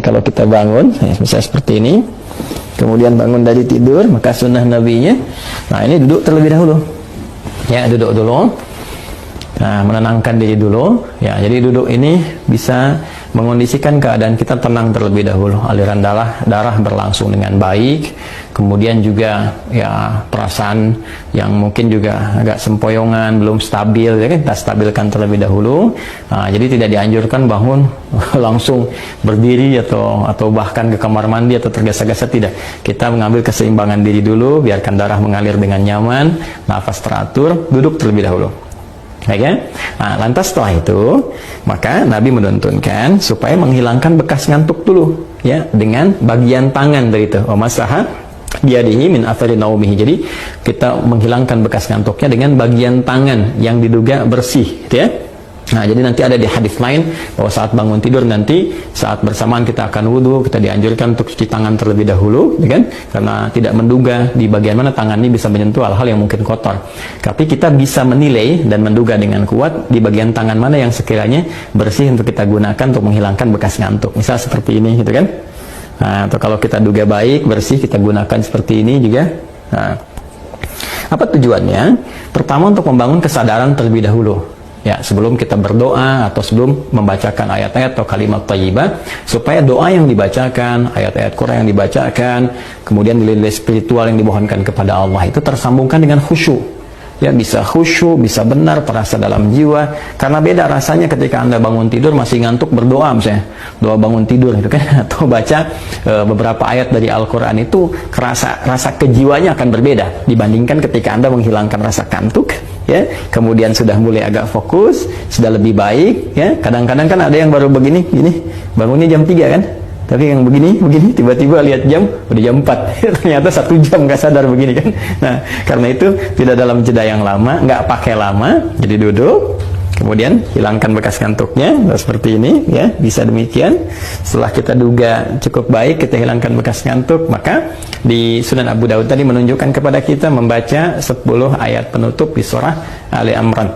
kalau kita bangun, misalnya seperti ini, kemudian bangun dari tidur, maka sunnah nabinya, nah ini duduk terlebih dahulu. Ya, duduk dulu. Nah, menenangkan diri dulu. Ya, jadi duduk ini bisa mengondisikan keadaan kita tenang terlebih dahulu. Aliran darah berlangsung dengan baik. Kemudian juga ya perasaan yang mungkin juga agak sempoyongan, belum stabil, ya kan? Kita stabilkan terlebih dahulu. Nah, jadi tidak dianjurkan bangun langsung berdiri atau bahkan ke kamar mandi atau tergesa-gesa, tidak. Kita mengambil keseimbangan diri dulu, biarkan darah mengalir dengan nyaman, nafas teratur, duduk terlebih dahulu. Ya kan? Nah, lantas setelah itu, maka Nabi menuntunkan supaya menghilangkan bekas ngantuk dulu, ya, dengan bagian tangan dari itu. Masaha biadihi min athari naumihi. Jadi kita menghilangkan bekas ngantuknya dengan bagian tangan yang diduga bersih, gitu ya. Nah, jadi nanti ada di hadis lain bahwa saat bangun tidur nanti, saat bersamaan kita akan wudhu, kita dianjurkan untuk cuci tangan terlebih dahulu, ya kan? Karena tidak menduga di bagian mana tangan ini bisa menyentuh hal-hal yang mungkin kotor. Tapi kita bisa menilai dan menduga dengan kuat di bagian tangan mana yang sekiranya bersih untuk kita gunakan untuk menghilangkan bekas ngantuk. Misal seperti ini, gitu kan? Nah, atau kalau kita duga baik, bersih, kita gunakan seperti ini juga. Nah, apa tujuannya? Pertama, untuk membangun kesadaran terlebih dahulu. Ya, sebelum kita berdoa atau sebelum membacakan ayat-ayat atau kalimat thayyibah, supaya doa yang dibacakan, ayat-ayat Quran yang dibacakan, kemudian nilai-nilai spiritual yang dimohonkan kepada Allah itu tersambungkan dengan khusyuk. Ya, bisa khusyuk, bisa benar terasa dalam jiwa. Karena beda rasanya ketika Anda bangun tidur masih ngantuk berdoa, misalnya doa bangun tidur gitu kan, atau baca beberapa ayat dari Al-Quran, itu rasa kejiwanya akan berbeda dibandingkan ketika Anda menghilangkan rasa kantuk, ya, kemudian sudah mulai agak fokus, sudah lebih baik, ya. Kadang-kadang kan ada yang baru begini, bangunnya jam 3 kan, tapi yang begini, tiba-tiba lihat jam, udah jam 4 ternyata 1 jam nggak sadar begini kan. Nah, karena itu tidak dalam jeda yang lama, nggak pakai lama, jadi duduk, kemudian hilangkan bekas ngantuknya, seperti ini, ya, bisa demikian. Setelah kita duga cukup baik, kita hilangkan bekas ngantuk, maka di Sunan Abu Daud tadi menunjukkan kepada kita membaca 10 ayat penutup di surah Ali Imran.